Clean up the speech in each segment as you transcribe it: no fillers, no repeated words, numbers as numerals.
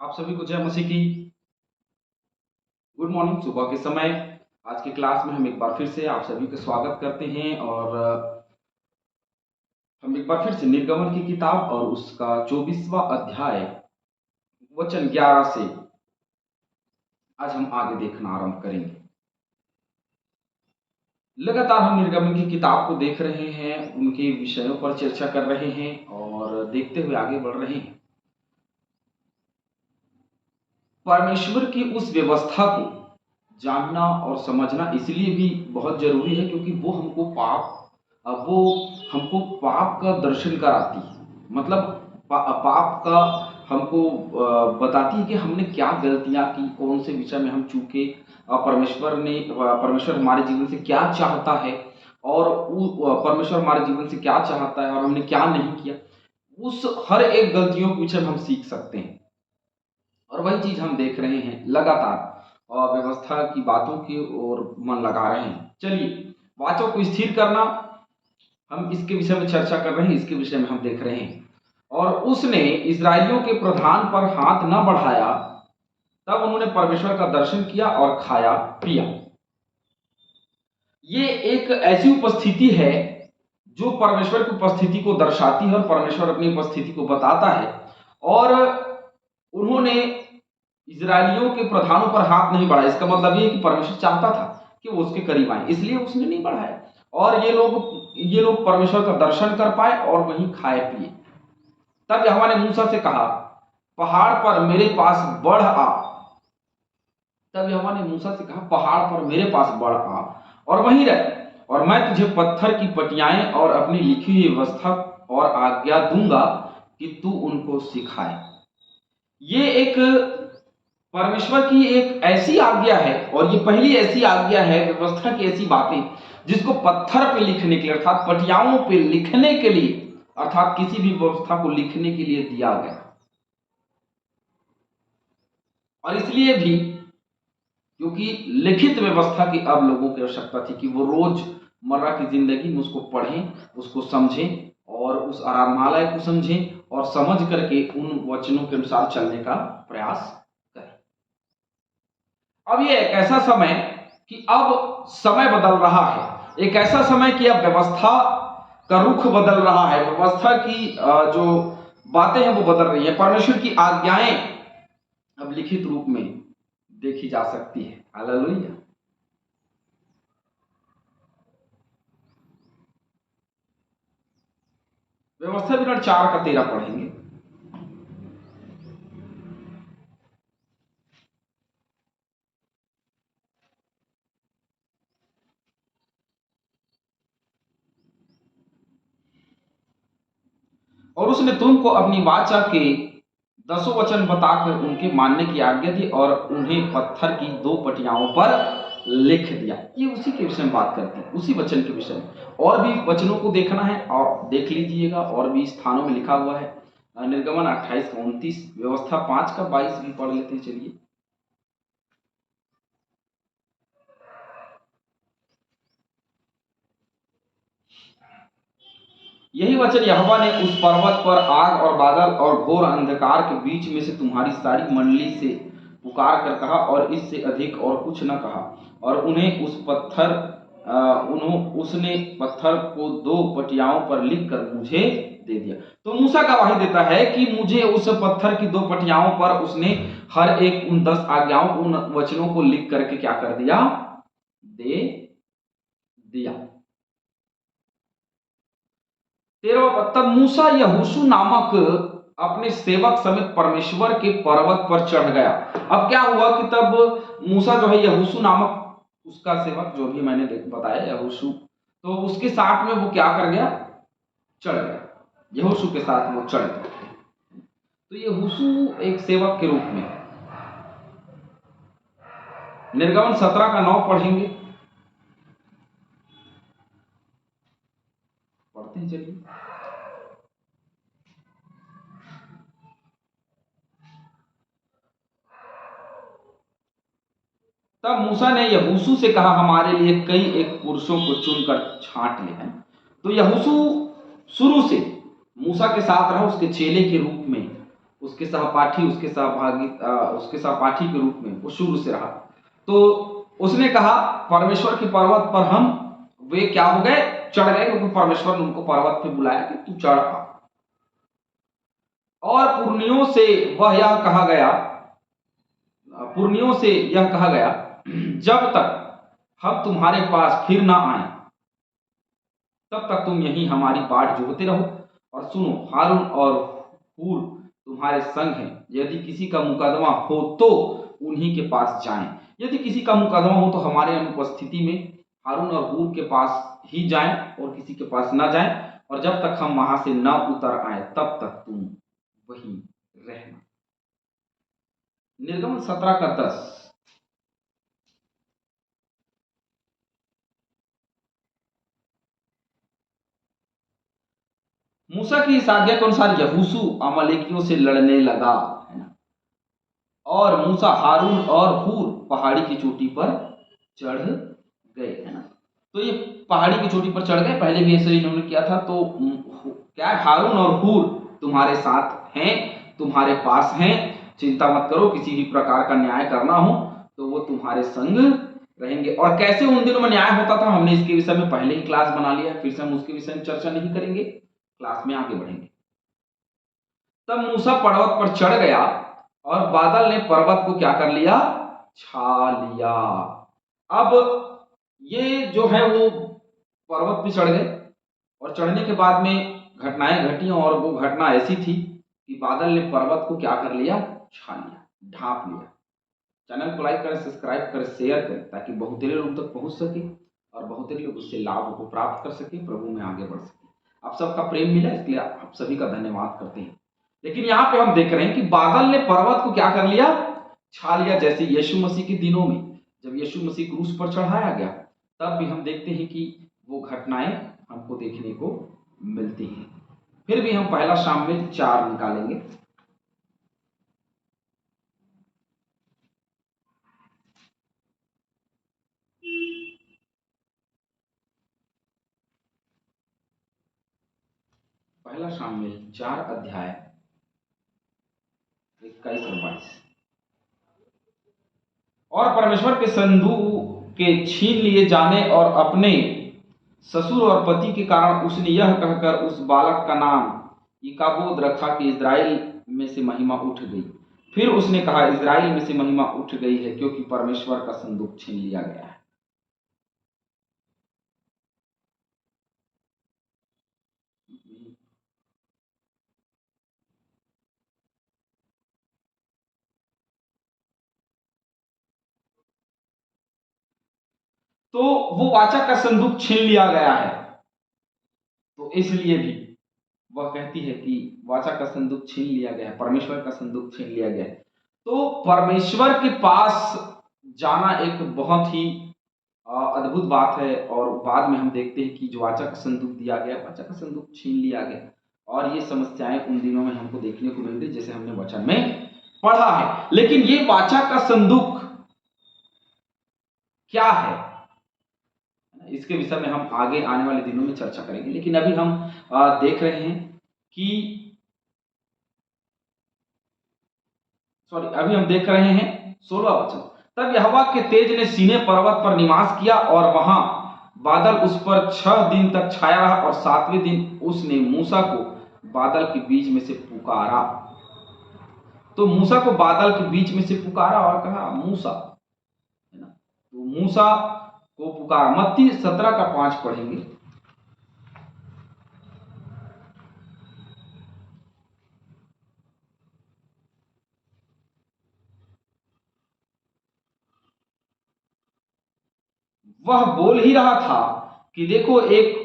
आप सभी को जय मसीह की गुड मॉर्निंग। सुबह के समय आज की क्लास में हम एक बार फिर से आप सभी का स्वागत करते हैं और हम एक बार फिर से निर्गमन की किताब और उसका 24वां अध्याय वचन 11 से आज हम आगे देखना आरंभ करेंगे। लगातार हम निर्गमन की किताब को देख रहे हैं, उनके विषयों पर चर्चा कर रहे हैं और देखते हुए आगे बढ़ रहे हैं। परमेश्वर की उस व्यवस्था को जानना और समझना इसलिए भी बहुत जरूरी है क्योंकि वो हमको पाप का दर्शन कराती है। मतलब पाप का हमको बताती है कि हमने क्या गलतियां की, कौन से विषय में हम चूके, परमेश्वर हमारे जीवन से क्या चाहता है और परमेश्वर हमारे जीवन से क्या चाहता है और हमने क्या नहीं किया। उस हर एक गलतियों के विषय में हम सीख सकते हैं और वही चीज हम देख रहे हैं लगातार और व्यवस्था की बातों की ओर मन लगा रहे हैं। चलिए, वाचों को स्थिर करना, हम इसके विषय में चर्चा कर रहे हैं, इसके विषय में हम देख रहे हैं। और उसने इजरायलियों के प्रधान पर हाथ न बढ़ाया, तब उन्होंने परमेश्वर का दर्शन किया और खाया पिया। ये एक ऐसी उपस्थिति है जो परमेश्वर की उपस्थिति को दर्शाती है और परमेश्वर अपनी उपस्थिति को बताता है। और उन्होंने इजरायलियों के प्रधानों पर हाथ नहीं बढ़ाया। इसका मतलब ये कि परमेश्वर चाहता था कि वो उसके करीब आए, इसलिए उसने नहीं बढ़ाया और ये लोग परमेश्वर का दर्शन कर पाए और वहीं खाए पिए। तब यहोवा ने मूसा से कहा, पहाड़ पर मेरे पास बढ़ आ। तब यहोवा ने मूसा से कहा, पहाड़ पर मेरे पास बढ़ आ और वहीं रह, और मैं तुझे पत्थर की पटियाएं और अपनी लिखी हुई व्यवस्था और आज्ञा दूंगा कि तू उनको सिखाए। ये एक परमेश्वर की एक ऐसी आज्ञा है और ये पहली ऐसी आज्ञा है, व्यवस्था की ऐसी बातें जिसको पत्थर पे लिखने के लिए अर्थात पटियाओं पे लिखने के लिए अर्थात किसी भी व्यवस्था को लिखने के लिए दिया गया। और इसलिए भी क्योंकि लिखित व्यवस्था की अब लोगों की आवश्यकता थी कि वो रोजमर्रा की जिंदगी में उसको पढ़ें, उसको समझें और उस आराधनालय को समझें और समझ करके उन वचनों के अनुसार चलने का प्रयास करें। अब ये एक ऐसा समय कि अब समय बदल रहा है, एक ऐसा समय कि अब व्यवस्था का रुख बदल रहा है, व्यवस्था की जो बातें हैं वो बदल रही है। परमेश्वर की आज्ञाएं अब लिखित रूप में देखी जा सकती है। हालेलुया। व्यवस्था विवरण 4 का 13 पढ़ेंगे। और उसने तुमको अपनी वाचा के 10 वचन बताकर उनके मानने की आज्ञा दी और उन्हें पत्थर की 2 पटियाओं पर लिख दिया। ये उसी के विषय में बात करते हैं, उसी वचन के विषय में। और भी वचनों को देखना है और देख लीजिएगा, और भी स्थानों में लिखा हुआ है। निर्गमन 28 का 29, व्यवस्था 5 का 22 भी पढ़ लेते हैं। चलिए, यही वचन यहोवा ने उस पर्वत पर आग और बादल और घोर अंधकार के बीच में से तुम्हारी सारी मंडली से पुकार कर कहा, और इससे अधिक और कुछ न कहा। और उन्हें उसने पत्थर को 2 पटियाओं पर लिख कर मुझे दे दिया। तो मूसा गवाही देता है कि मुझे उस पत्थर की 2 पटियाओं पर उसने हर एक उन 10 आज्ञाओं, उन वचनों को लिख करके क्या कर दिया, दे दिया। 13वां पद, तब मूसा यहोशू नामक अपने सेवक समेत परमेश्वर के पर्वत पर चढ़ गया। अब क्या हुआ कि तब मूसा जो है यहोशू नामक उसका सेवक, जो भी मैंने बताया यहोशू, तो उसके साथ में वो क्या कर गया, चढ़ गया। यहोशू के साथ वो चढ़ गया। तो यहोशू एक सेवक के रूप में। निर्गमन 17 का 9 पढ़ेंगे, पढ़ते हैं। चलिए, तब मूसा ने यहोशू से कहा, हमारे लिए कई एक पुरुषों को चुनकर छांट ले हैं। तो यहोशू शुरू से मूसा के साथ रहा, उसके चेले के रूप में उसके सहपाठी, उसके सहपाठी के रूप में वो शुरू से रहा। तो उसने कहा परमेश्वर के पर्वत पर हम, वे क्या हो गए, चढ़ गए, क्योंकि परमेश्वर ने उनको पर्वत पे बुलाया कि तू चढ़ आ। और पुरनियों से यह कहा गया जब तक हम तुम्हारे पास फिर ना आए तब तक तुम यहीं हमारी बाट जोहते रहो। और सुनो, हारून और हूर तुम्हारे संग हैं, यदि किसी का मुकदमा हो तो उन्हीं के पास जाएं। यदि किसी का मुकदमा हो तो हमारे अनुपस्थिति में हारून और हूर के पास ही जाएं और किसी के पास न जाएं, और जब तक हम वहां से न उतर आए तब तक तुम वहीं रहना। निर्गमन 17:10। मूसा की इस आज्ञा के अनुसार यहोशू अमालेकियों से लड़ने लगा, है ना। और मूसा, हारून और हूर पहाड़ी की चोटी पर चढ़ गए, है ना। तो ये पहाड़ी की चोटी पर चढ़ गए, पहले भी ऐसे इन्होंने किया था। तो क्या है, हारून और हूर तुम्हारे साथ हैं, तुम्हारे पास हैं, चिंता मत करो, किसी भी प्रकार का न्याय करना हो तो वो तुम्हारे संग रहेंगे। और कैसे उन दिनों में न्याय होता था, हमने इसके विषय में पहले ही क्लास बना लिया है, फिर से हम उसके विषय में चर्चा नहीं करेंगे, क्लास में आगे बढ़ेंगे। तब मूसा पर्वत पर चढ़ गया और बादल ने पर्वत को क्या कर लिया, छा लिया। अब ये जो है वो पर्वत पे चढ़ गए, और चढ़ने के बाद में घटनाएं घटी, और वो घटना ऐसी थी कि बादल ने पर्वत को क्या कर लिया, छा लिया, ढांप लिया। चैनल को लाइक करें, सब्सक्राइब करें, शेयर करें, ताकि बहुतेरे लोग तक पहुंच सके और बहुतेरे लोग उससे लाभ को प्राप्त कर सके, प्रभु में आगे बढ़ सके। आप सबका प्रेम मिला, इसलिए आप सभी का धन्यवाद करते हैं। लेकिन यहाँ पे हम देख रहे हैं कि बादल ने पर्वत को क्या कर लिया, छा लिया। जैसे यीशु मसीह के दिनों में जब यीशु मसीह क्रूस पर चढ़ाया गया, तब भी हम देखते हैं कि वो घटनाएं हमको देखने को मिलती हैं। फिर भी हम पहला शामिल 4 निकालेंगे। पहला शामिल 4 अध्याय 21 और 22। और परमेश्वर के संदूक के छीन लिए जाने और अपने ससुर और पति के कारण उसने यह कहकर उस बालक का नाम इकाबोद रखा कि इज़राइल में से महिमा उठ गई। फिर उसने कहा, इज़राइल में से महिमा उठ गई है, क्योंकि परमेश्वर का संदूक छीन लिया गया है। तो वो वाचा का संदूक छीन लिया गया है, तो इसलिए भी वह कहती है कि वाचा का संदूक छीन लिया गया है, परमेश्वर का संदूक छीन लिया गया है। तो परमेश्वर के पास जाना एक बहुत ही अद्भुत बात है। और बाद में हम देखते हैं कि जो वाचा का संदूक दिया गया, वाचा का संदूक छीन लिया गया, और ये समस्याएं उन दिनों में हमको देखने को मिल रही, जैसे हमने वचन में पढ़ा है। लेकिन ये वाचा का संदूक क्या है, इसके विषय में हम आगे आने वाले दिनों में चर्चा करेंगे। लेकिन अभी हम देख रहे हैं कि अभी हम देख रहे हैं 16वां वचन। तब यहोवा के तेज ने सीने पर्वत पर निवास किया, और वहां बादल उस पर 6 दिन तक छाया रहा, और 7वें दिन उसने मूसा को बादल के बीच में से पुकारा। तो मूसा को बादल के बीच में से पुकारा और कहा, मूसा, है ना। तो मूसा को पुकारा। मत्ती 17:5 पढ़ेंगे। वह बोल ही रहा था कि देखो, एक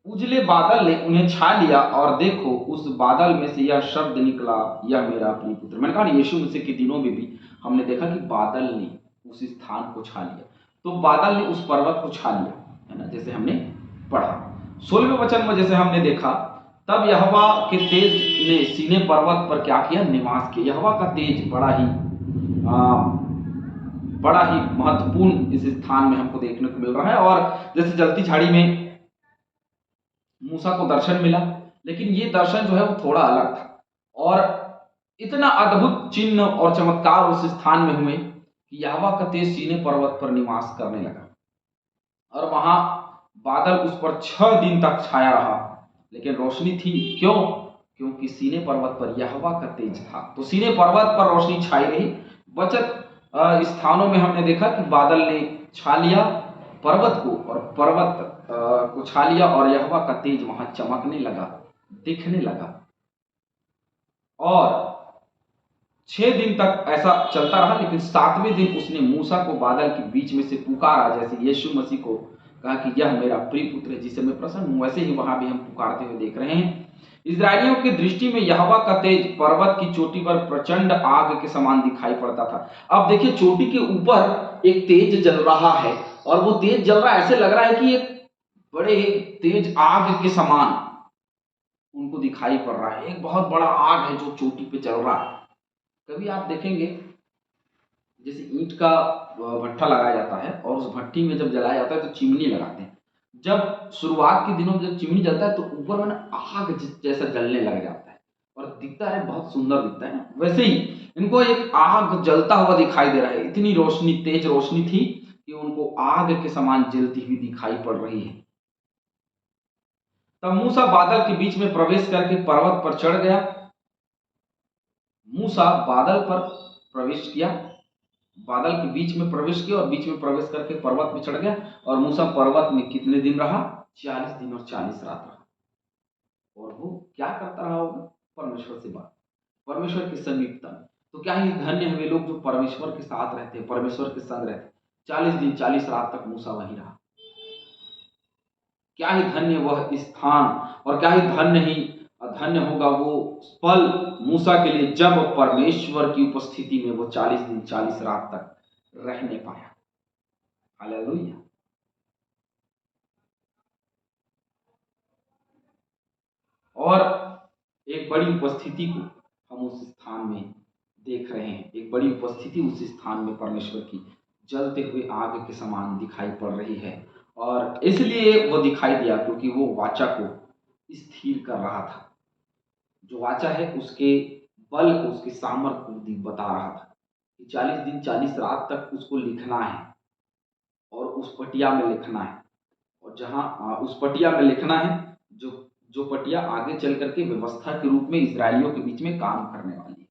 उजले बादल ने उन्हें छा लिया, और देखो उस बादल में से यह शब्द निकला, यह मेरा प्रिय पुत्र। मैंने कहा यीशु मसीह के दिनों में भी हमने देखा कि बादल ने उस स्थान को छा लिया। तो बादल ने उस पर्वत को छा लिया, है ना, जैसे हमने पढ़ा। 16वें वचन में जैसे हमने देखा, तब यहोवा के तेज ने सीने पर्वत पर क्या किया, निवास किया। यहोवा का तेज बड़ा ही महत्वपूर्ण इस स्थान में हमको देखने को मिल रहा है। और जैसे जलती झाड़ी में मूसा को दर्शन मिला, लेकिन ये दर्शन जो है वो थोड़ा अलग था। और इतना अद्भुत चिन्ह और चमत्कार उस स्थान में हुए कि यहोवा का तेज सीनै पर्वत पर निवास करने लगा और वहां बादल उस पर 6 दिन तक छाया रहा, लेकिन रोशनी थी। क्यों? क्योंकि सीनै पर्वत पर यहोवा का तेज था। तो सीनै पर्वत पर रोशनी छाई रही। बचत स्थानों में हमने देखा कि बादल ने छा लिया पर्वत को, और पर्वत को छा लिया, और यहोवा का तेज वहां चमकने लगा, दिखने लगा। और 6 दिन तक ऐसा चलता रहा, लेकिन 7वें दिन उसने मूसा को बादल के बीच में से पुकारा, जैसे यीशु मसीह को कहा कि यह मेरा प्रिय पुत्र है जिसे मैं प्रसन्न हूं, वैसे ही वहां भी हम पुकारते हुए देख रहे हैं। इजरायलियों की दृष्टि में यहोवा का तेज पर्वत की चोटी पर प्रचंड आग के समान दिखाई पड़ता था। अब देखिए, चोटी के ऊपर एक तेज जल रहा है, और वो तेज जल रहा है, ऐसे लग रहा है कि एक बड़े तेज आग के समान उनको दिखाई पड़ रहा है। एक बहुत बड़ा आग है जो चोटी पे चल रहा है। कभी आप देखेंगे, जैसे ईंट का भट्ठा लगाया जाता है, और उस भट्टी में जब जलाया जाता है तो चिमनी लगाते हैं। जब शुरुआत के दिनों में जब चिमनी जलता है तो ऊपर में ना आग जैसा जलने लग जाता है, और दिखता है, बहुत सुंदर दिखता है ना। वैसे ही इनको एक आग जलता हुआ दिखाई दे रहा है। इतनी रोशनी, तेज रोशनी थी कि उनको आग के समान जलती हुई दिखाई पड़ रही है। तब मूसा बादल के बीच में प्रवेश करके पर्वत पर चढ़ गया। मूसा बादल पर प्रवेश किया, बादल के बीच में प्रवेश किया, और बीच में प्रवेश करके पर्वत में चढ़ गया। और मूसा पर्वत में कितने दिन रहा? 40 दिन और 40 रात रहा। और वो क्या करता रहा होगा? परमेश्वर से बात, परमेश्वर की समीपता में। तो क्या ही धन्य है वे लोग जो परमेश्वर के साथ रहते हैं, परमेश्वर के संग रहते हैं। 40 दिन 40 रात तक मूसा वहीं रहा। क्या ही धन्य वह स्थान, और क्या ही धन्य होगा वो पल मूसा के लिए, जब परमेश्वर की उपस्थिति में वो 40 दिन 40 रात तक रहने पाया। हालेलुया। और एक बड़ी उपस्थिति को हम उस स्थान में देख रहे हैं। एक बड़ी उपस्थिति उस स्थान में परमेश्वर की जलते हुए आग के समान दिखाई पड़ रही है। और इसलिए वो दिखाई दिया क्योंकि वो वाचा को स्थिर कर रहा था। जो वाचा है उसके बल को, उसके सामर्थ्य को बता रहा था कि 40 दिन 40 रात तक उसको लिखना है, और उस पटिया में लिखना है। और जहाँ उस पटिया में लिखना है, जो जो पटिया आगे चल करके व्यवस्था के रूप में इजरायलियों के बीच में काम करने वाली है।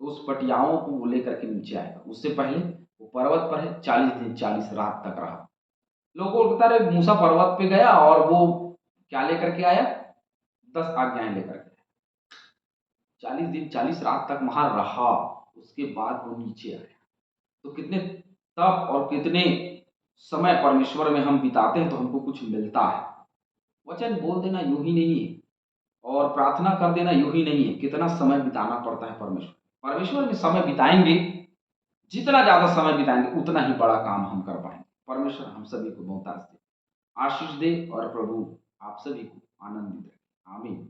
तो उस पटियाओं को वो लेकर के नीचे आएगा। उससे पहले वो पर्वत पर है, 40 दिन 40 रात तक रहा। लोगों को बता रहे, मूसा पर्वत पे गया और वो क्या लेकर के आया? 10 आज्ञाएं लेकर के। 40 दिन 40 रात तक वहां रहा, उसके बाद वो नीचे आया। तो कितने तप और कितने समय परमेश्वर में हम बिताते हैं तो हमको कुछ मिलता है। वचन बोल देना यूं ही नहीं है, और प्रार्थना कर देना यूं ही नहीं है। कितना समय बिताना पड़ता है परमेश्वर परमेश्वर में। समय बिताएंगे, जितना ज्यादा समय बिताएंगे उतना ही बड़ा काम हम कर पाएंगे। परमेश्वर हम सभी को बहुतायत से आशीष दे, और प्रभु आप सभी को आनंदित रखे। आमीन।